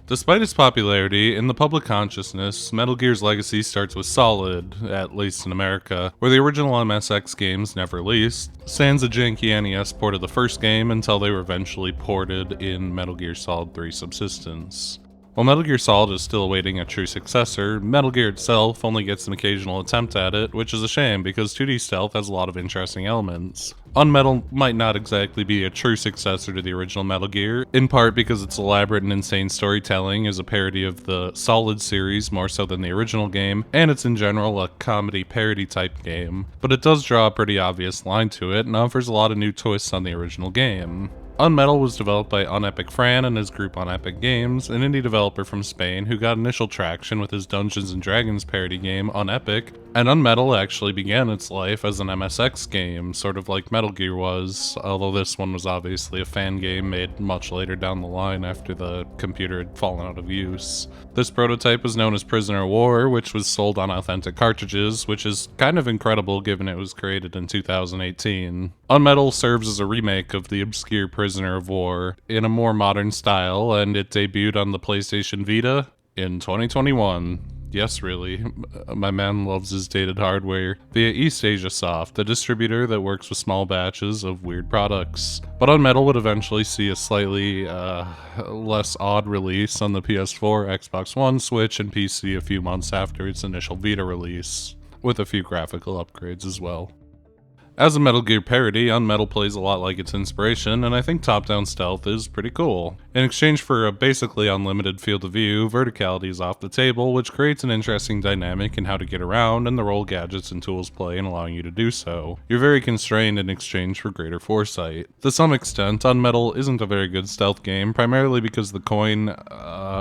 Despite its popularity, in the public consciousness, Metal Gear's legacy starts with Solid, at least in America, where the original MSX games never released, sans a janky NES port of the first game until they were eventually ported in Metal Gear Solid 3 Subsistence. While Metal Gear Solid is still awaiting a true successor, Metal Gear itself only gets an occasional attempt at it, which is a shame because 2D stealth has a lot of interesting elements. UnMetal might not exactly be a true successor to the original Metal Gear, in part because its elaborate and insane storytelling is a parody of the Solid series more so than the original game, and it's in general a comedy parody type game, but it does draw a pretty obvious line to it and offers a lot of new twists on the original game. UnMetal was developed by Unepic Fran and his group Unepic Games, an indie developer from Spain who got initial traction with his Dungeons & Dragons parody game UnEpic, and UnMetal actually began its life as an MSX game, sort of like Metal Gear was, although this one was obviously a fan game made much later down the line after the computer had fallen out of use. This prototype was known as Prisoner of War, which was sold on authentic cartridges, which is kind of incredible given it was created in 2018. UnMetal serves as a remake of the obscure Prisoner of War in a more modern style, and it debuted on the PlayStation Vita in 2021. Yes, really. My man loves his dated hardware. Via Eastasiasoft, a distributor that works with small batches of weird products. But UnMetal would eventually see a slightly less odd release on the PS4, Xbox One, Switch, and PC a few months after its initial Vita release, with a few graphical upgrades as well. As a Metal Gear parody, UnMetal plays a lot like its inspiration, and I think top-down stealth is pretty cool. In exchange for a basically unlimited field of view, verticality is off the table, which creates an interesting dynamic in how to get around and the role gadgets and tools play in allowing you to do so. You're very constrained in exchange for greater foresight. To some extent, UnMetal isn't a very good stealth game, primarily because the coin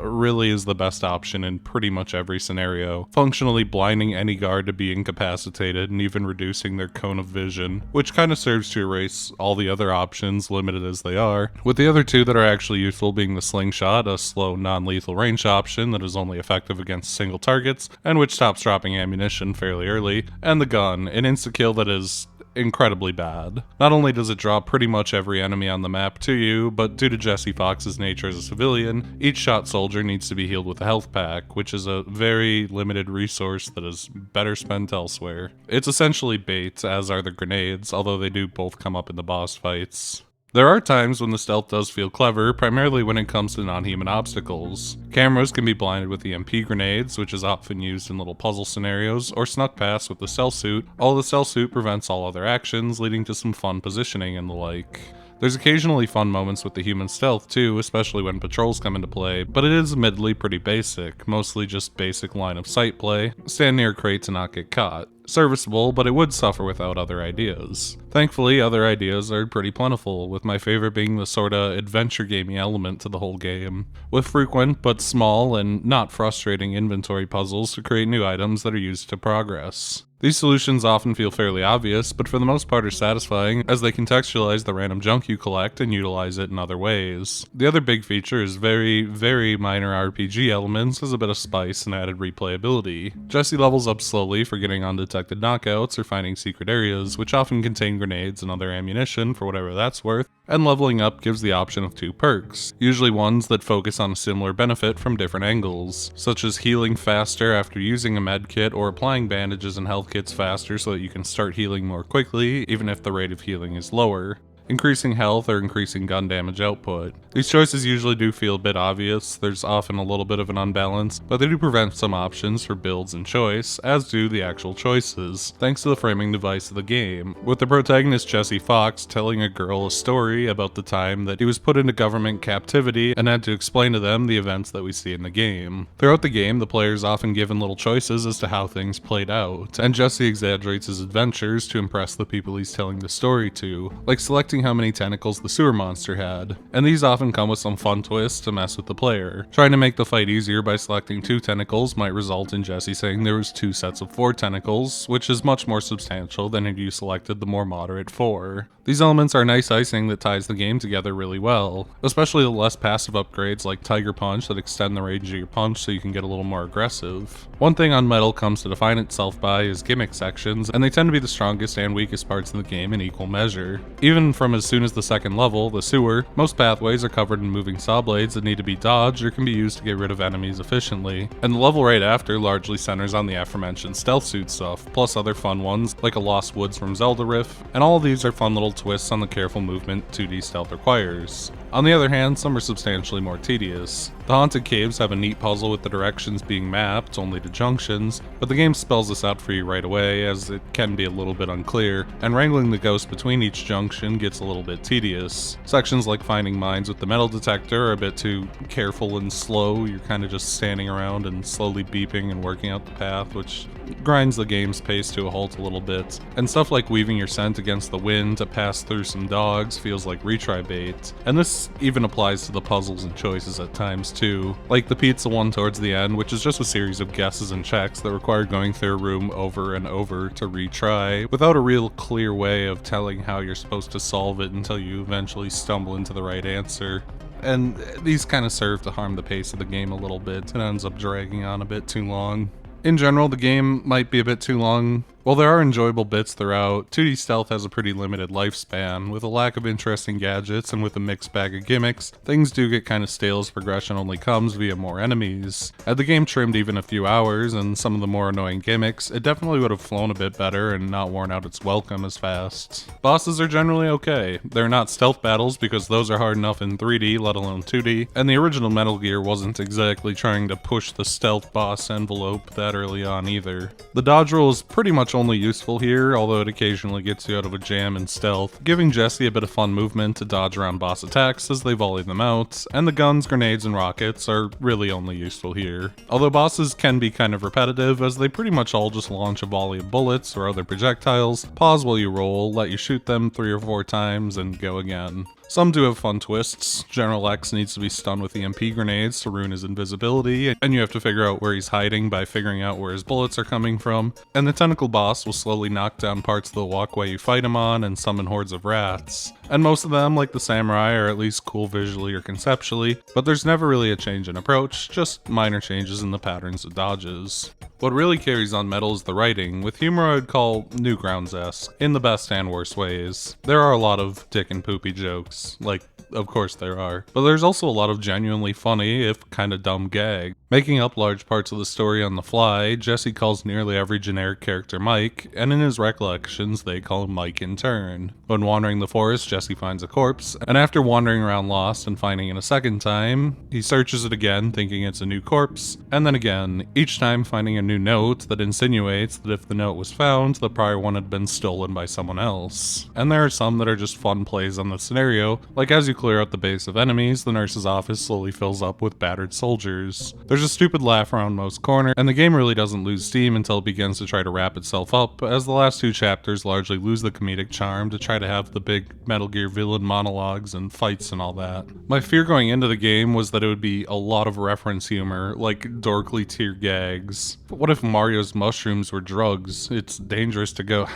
really is the best option in pretty much every scenario, functionally blinding any guard to be incapacitated and even reducing their cone of vision, which kind of serves to erase all the other options, limited as they are, with the other two that are actually useful being the slingshot, a slow non-lethal range option that is only effective against single targets, and which stops dropping ammunition fairly early, and the gun, an insta-kill that is incredibly bad. Not only does it draw pretty much every enemy on the map to you, but due to Jesse Fox's nature as a civilian, each shot soldier needs to be healed with a health pack, which is a very limited resource that is better spent elsewhere. It's essentially bait, as are the grenades, although they do both come up in the boss fights. There are times when the stealth does feel clever, primarily when it comes to non-human obstacles. Cameras can be blinded with EMP grenades, which is often used in little puzzle scenarios, or snuck past with the cell suit, although the cell suit prevents all other actions, leading to some fun positioning and the like. There's occasionally fun moments with the human stealth too, especially when patrols come into play, but it is admittedly pretty basic, mostly just basic line of sight play, stand near a crate to not get caught. Serviceable, but it would suffer without other ideas. Thankfully, other ideas are pretty plentiful, with my favorite being the sorta adventure gamey element to the whole game, with frequent but small and not frustrating inventory puzzles to create new items that are used to progress. These solutions often feel fairly obvious, but for the most part are satisfying as they contextualize the random junk you collect and utilize it in other ways. The other big feature is very, very minor RPG elements as a bit of spice and added replayability. Jesse levels up slowly for getting undetected knockouts or finding secret areas, which often contain grenades and other ammunition for whatever that's worth, and leveling up gives the option of 2 perks, usually ones that focus on a similar benefit from different angles, such as healing faster after using a medkit or applying bandages and health kits faster so that you can start healing more quickly, even if the rate of healing is lower, increasing health or increasing gun damage output. These choices usually do feel a bit obvious, there's often a little bit of an unbalance, but they do prevent some options for builds and choice, as do the actual choices, thanks to the framing device of the game, with the protagonist Jesse Fox telling a girl a story about the time that he was put into government captivity and had to explain to them the events that we see in the game. Throughout the game, the player is often given little choices as to how things played out, and Jesse exaggerates his adventures to impress the people he's telling the story to, like selecting how many tentacles the sewer monster had, and these often come with some fun twists to mess with the player. Trying to make the fight easier by selecting 2 tentacles might result in Jesse saying there was 2 sets of 4 tentacles, which is much more substantial than if you selected the more moderate 4. These elements are nice icing that ties the game together really well, especially the less passive upgrades like Tiger Punch that extend the range of your punch so you can get a little more aggressive. One thing UnMetal comes to define itself by is gimmick sections, and they tend to be the strongest and weakest parts of the game in equal measure. Even from as soon as the second level, the sewer, most pathways are covered in moving saw blades that need to be dodged or can be used to get rid of enemies efficiently. And the level right after largely centers on the aforementioned stealth suit stuff, plus other fun ones like a Lost Woods from Zelda Riff, and all of these are fun little twists on the careful movement 2D stealth requires. On the other hand, some are substantially more tedious. The haunted caves have a neat puzzle with the directions being mapped only to junctions, but the game spells this out for you right away as it can be a little bit unclear, and wrangling the ghosts between each junction gets a little bit tedious. Sections like finding mines with the metal detector are a bit too careful and slow. You're kind of just standing around and slowly beeping and working out the path, which grinds the game's pace to a halt a little bit. And stuff like weaving your scent against the wind to pass through some dogs feels like retry bait. And this even applies to the puzzles and choices at times too, like the pizza one towards the end, which is just a series of guesses and checks that require going through a room over and over to retry, without a real clear way of telling how you're supposed to solve it until you eventually stumble into the right answer. And these kind of serve to harm the pace of the game a little bit. It ends up dragging on a bit too long. In general, the game might be a bit too long. While there are enjoyable bits throughout, 2D stealth has a pretty limited lifespan. With a lack of interesting gadgets and with a mixed bag of gimmicks, things do get kind of stale as progression only comes via more enemies. Had the game trimmed even a few hours and some of the more annoying gimmicks, it definitely would have flown a bit better and not worn out its welcome as fast. Bosses are generally okay. They're not stealth battles because those are hard enough in 3D, let alone 2D, and the original Metal Gear wasn't exactly trying to push the stealth boss envelope that early on either. The dodge roll is pretty much only useful here, although it occasionally gets you out of a jam in stealth, giving Jesse a bit of fun movement to dodge around boss attacks as they volley them out, and the guns, grenades, and rockets are really only useful here. Although bosses can be kind of repetitive, as they pretty much all just launch a volley of bullets or other projectiles, pause while you roll, let you shoot them 3 or 4 times, and go again. Some do have fun twists. General X needs to be stunned with EMP grenades to ruin his invisibility, and you have to figure out where he's hiding by figuring out where his bullets are coming from. And the tentacle boss will slowly knock down parts of the walkway you fight him on and summon hordes of rats. And most of them, like the samurai, are at least cool visually or conceptually, but there's never really a change in approach, just minor changes in the patterns of dodges. What really carries UnMetal is the writing, with humor I would call Newgrounds-esque, in the best and worst ways. There are a lot of dick and poopy jokes, like, of course there are, but there's also a lot of genuinely funny, if kinda dumb gag. Making up large parts of the story on the fly, Jesse calls nearly every generic character Mike, and in his recollections they call him Mike in turn. When wandering the forest, Jesse finds a corpse, and after wandering around lost and finding it a second time, he searches it again thinking it's a new corpse, and then again, each time finding a new note that insinuates that if the note was found, the prior one had been stolen by someone else. And there are some that are just fun plays on the scenario, like as you clear out the base of enemies, the nurse's office slowly fills up with battered soldiers. There's a stupid laugh around most corners, and the game really doesn't lose steam until it begins to try to wrap itself up, as the last 2 chapters largely lose the comedic charm to try to have the big Metal Gear villain monologues and fights and all that. My fear going into the game was that it would be a lot of reference humor, like dorkly tier gags. But what if Mario's mushrooms were drugs? It's dangerous to go.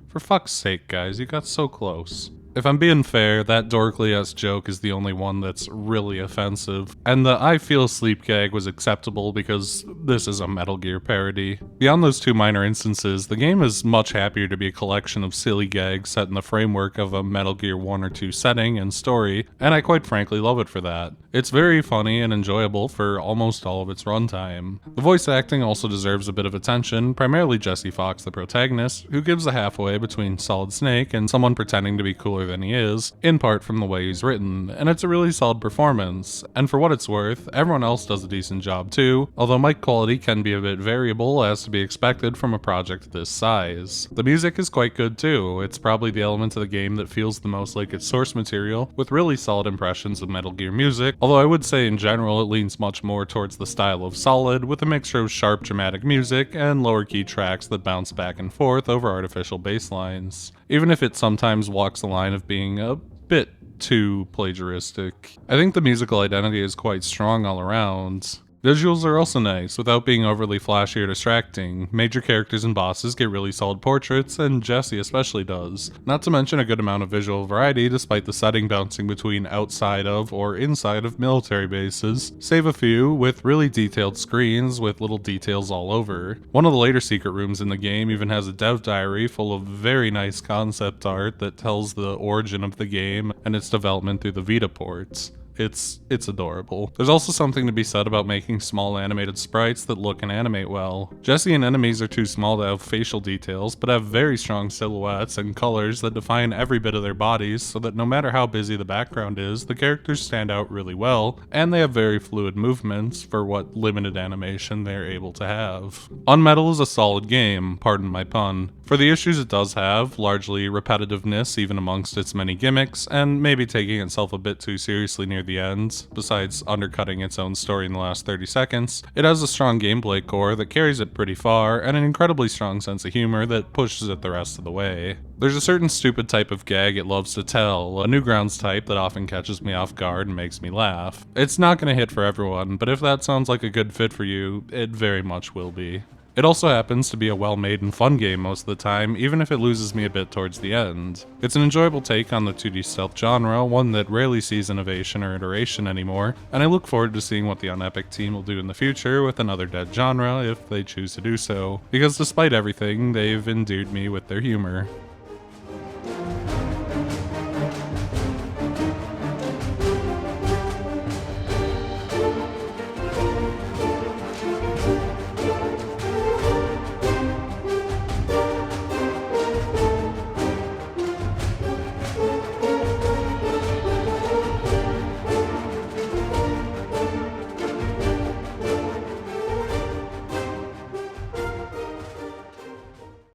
For fuck's sake, guys, you got so close. If I'm being fair, that dorkly-ass joke is the only one that's really offensive, and the I feel asleep gag was acceptable because this is a Metal Gear parody. Beyond those 2 minor instances, the game is much happier to be a collection of silly gags set in the framework of a Metal Gear 1 or 2 setting and story, and I quite frankly love it for that. It's very funny and enjoyable for almost all of its runtime. The voice acting also deserves a bit of attention, primarily Jesse Fox, the protagonist, who gives a halfway between Solid Snake and someone pretending to be cooler than he is, in part from the way he's written, and it's a really solid performance. And for what it's worth, everyone else does a decent job too, although mic quality can be a bit variable as to be expected from a project this size. The music is quite good too. It's probably the element of the game that feels the most like its source material, with really solid impressions of Metal Gear music, although I would say in general it leans much more towards the style of Solid, with a mixture of sharp dramatic music and lower key tracks that bounce back and forth over artificial bass lines, even if it sometimes walks the line of being a bit too plagiaristic. I think the musical identity is quite strong all around. Visuals are also nice, without being overly flashy or distracting. Major characters and bosses get really solid portraits, and Jesse especially does. Not to mention a good amount of visual variety despite the setting bouncing between outside of or inside of military bases, save a few with really detailed screens with little details all over. One of the later secret rooms in the game even has a dev diary full of very nice concept art that tells the origin of the game and its development through the Vita ports. It's adorable. There's also something to be said about making small animated sprites that look and animate well. Jesse and enemies are too small to have facial details, but have very strong silhouettes and colors that define every bit of their bodies so that no matter how busy the background is, the characters stand out really well, and they have very fluid movements for what limited animation they're able to have. UnMetal is a solid game, pardon my pun. For the issues it does have, largely repetitiveness even amongst its many gimmicks, and maybe taking itself a bit too seriously near the end, besides undercutting its own story in the last 30 seconds, it has a strong gameplay core that carries it pretty far, and an incredibly strong sense of humor that pushes it the rest of the way. There's a certain stupid type of gag it loves to tell, a Newgrounds type that often catches me off guard and makes me laugh. It's not gonna hit for everyone, but if that sounds like a good fit for you, it very much will be. It also happens to be a well-made and fun game most of the time, even if it loses me a bit towards the end. It's an enjoyable take on the 2D stealth genre, one that rarely sees innovation or iteration anymore, and I look forward to seeing what the Unepic team will do in the future with another dead genre if they choose to do so, because despite everything, they've endeared me with their humor.